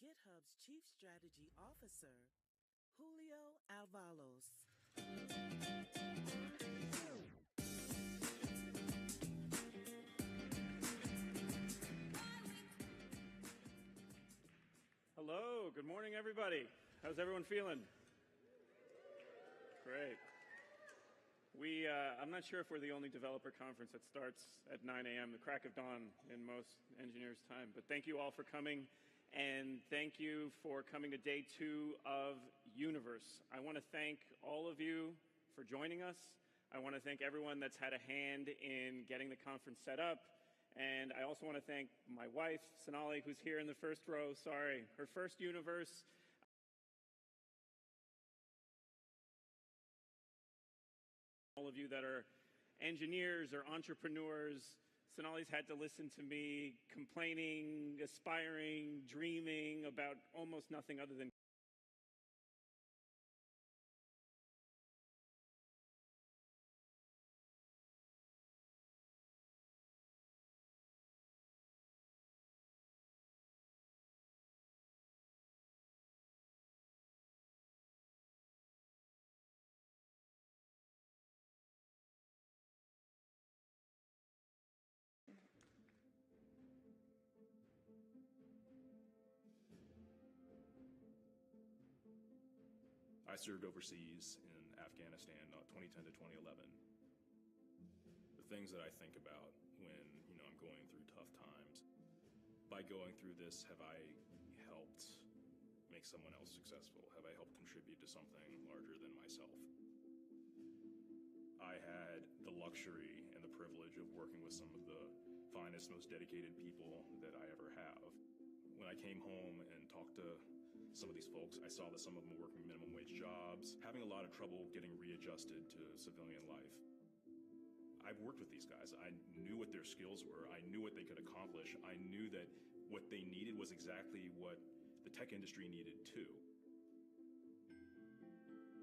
GitHub's Chief Strategy Officer, Julio Alvalos. Hello, good morning, everybody. How's everyone feeling? Great. I'm not sure if we're the only developer conference that starts at 9 a.m., the crack of dawn in most engineers' time. But thank you all for coming, and thank you for coming to day 2 of Universe. I want to thank all of you for joining us. I want to thank everyone that's had a hand in getting the conference set up. And I also want to thank my wife, Sonali, who's here in the first row. Sorry, her first Universe. All of you that are engineers or entrepreneurs, Sonali's had to listen to me complaining, aspiring, dreaming about almost nothing other than I served overseas in Afghanistan, 2010 to 2011. The things that I think about when, I'm going through tough times, by going through this, have I helped make someone else successful? Have I helped contribute to something larger than myself? I had the luxury and the privilege of working with some of the finest, most dedicated people that I ever have. When I came home and talked to some of these folks, I saw that some of them were working minimum wage jobs, having a lot of trouble getting readjusted to civilian life. I've worked with these guys. I knew what their skills were. I knew what they could accomplish. I knew that what they needed was exactly what the tech industry needed too.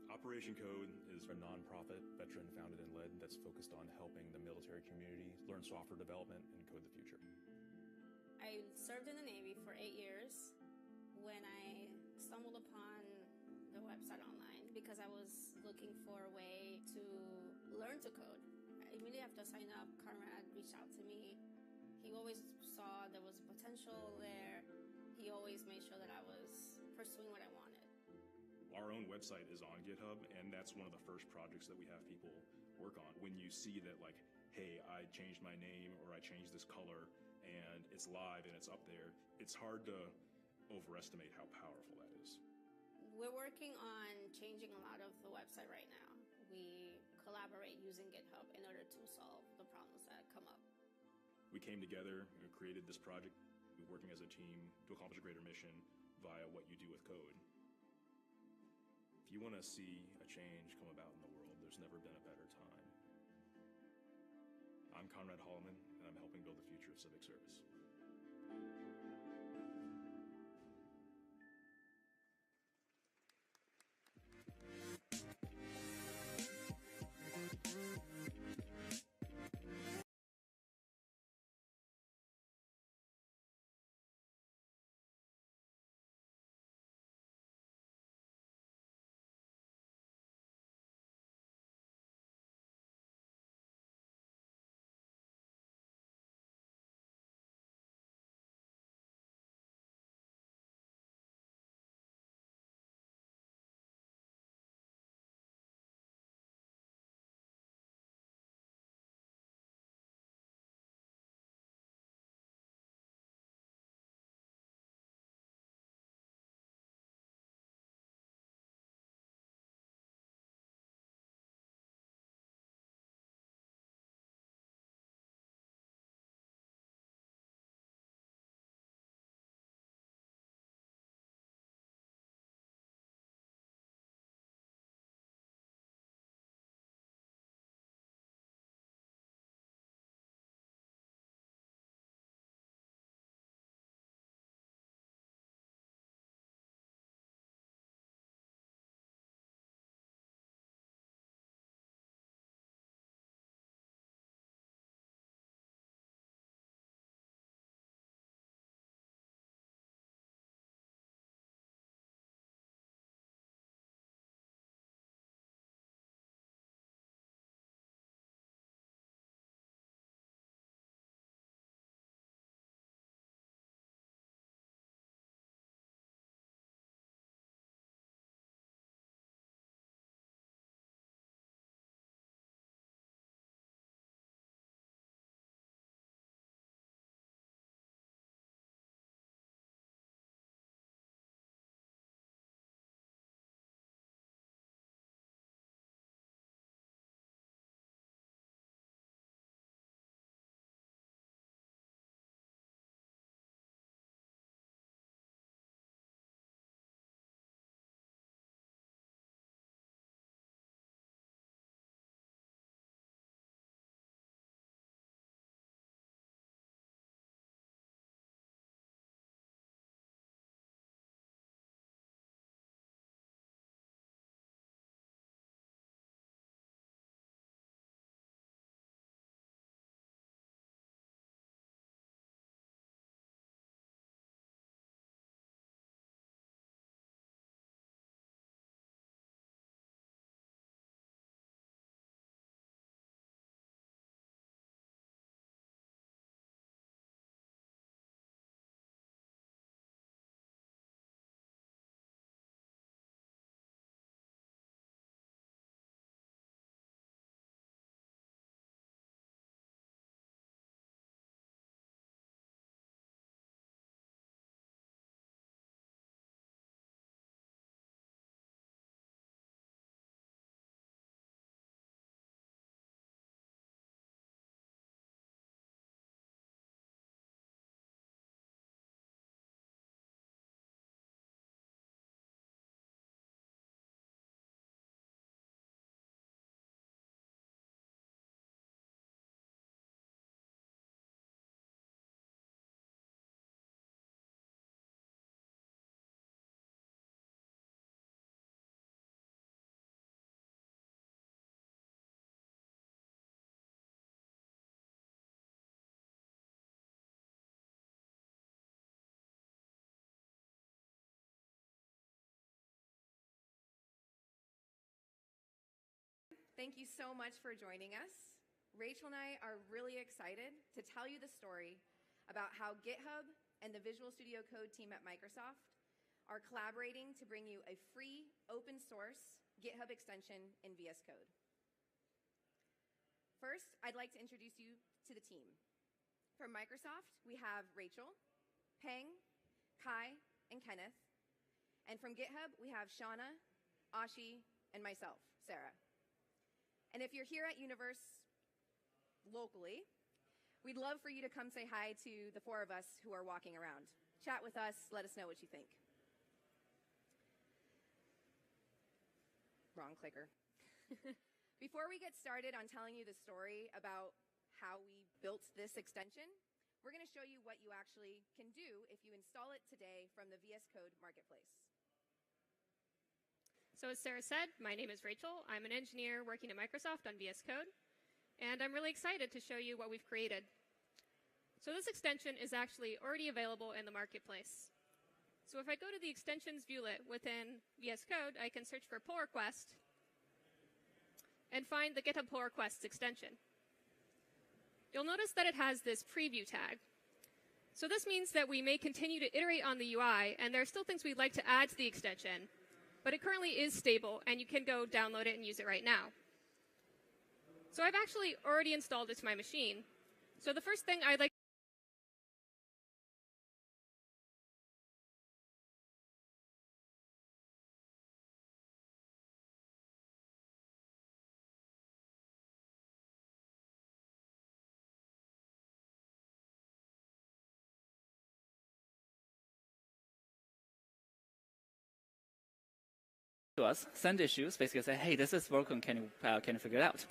Operation Code is a nonprofit, veteran founded and led, that's focused on helping the military community learn software development and code the future. I served in the Navy for 8 years when I stumbled upon the website online because I was looking for a way to learn to code. Immediately after I signed up, Conrad reached out to me. He always saw there was potential there. He always made sure that I was pursuing what I wanted. Our own website is on GitHub, and that's one of the first projects that we have people work on. When you see that, like, hey, I changed my name or I changed this color and it's live and it's up there, it's hard to overestimate how powerful that is. We're working on changing a lot of the website right now. We collaborate using GitHub in order to solve the problems that come up. We came together and created this project, working as a team to accomplish a greater mission via what you do with code. If you want to see a change come about in the world, there's never been a better time. I'm Conrad Holloman, and I'm helping build the future of civic service. Thank you so much for joining us. Rachel and I are really excited to tell you the story about how GitHub and the Visual Studio Code team at Microsoft are collaborating to bring you a free, open source GitHub extension in VS Code. First, I'd like to introduce you to the team. From Microsoft, we have Rachel, Peng, Kai, and Kenneth. And from GitHub, we have Shauna, Ashi, and myself, Sarah. And if you're here at Universe locally, we'd love for you to come say hi to the four of us who are walking around. Chat with us, let us know what you think. Wrong clicker. Before we get started on telling you the story about how we built this extension, we're going to show you what you actually can do if you install it today from the VS Code Marketplace. So as Sarah said, my name is Rachel. I'm an engineer working at Microsoft on VS Code. And I'm really excited to show you what we've created. So this extension is actually already available in the marketplace. So if I go to the extensions viewlet within VS Code, I can search for pull request and find the GitHub pull requests extension. You'll notice that it has this preview tag. So this means that we may continue to iterate on the UI, and there are still things we'd like to add to the extension, but it currently is stable, and you can go download it and use it right now. So I've actually already installed it to my machine. So the first thing I'd like to us, send issues, basically say, hey, this is broken, can you figure it out?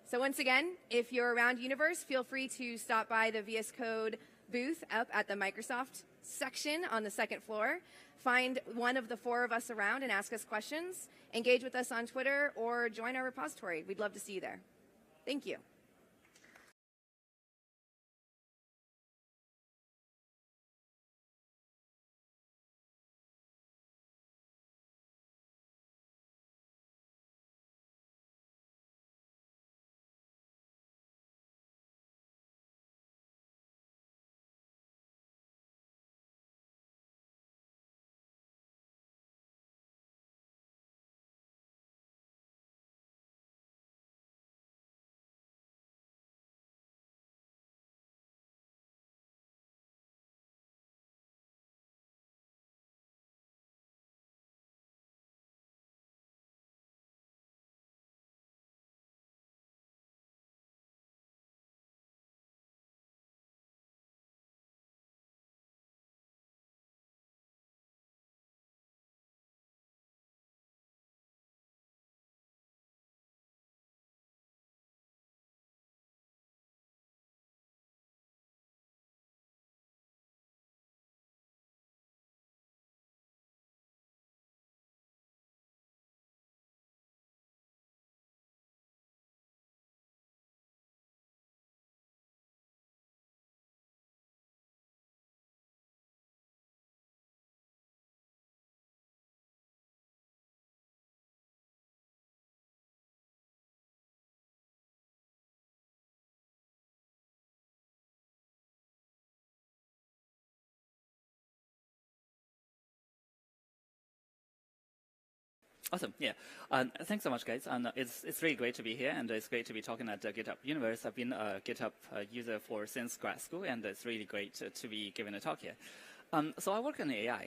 So once again, if you're around Universe, feel free to stop by the VS Code booth up at the Microsoft section on the second floor. Find one of the four of us around and ask us questions. Engage with us on Twitter or join our repository. We'd love to see you there. Thank you. Awesome, yeah. Thanks so much, guys. And it's really great to be here, and it's great to be talking at GitHub Universe. I've been a GitHub user since grad school, and it's really great to be giving a talk here. So I work in AI.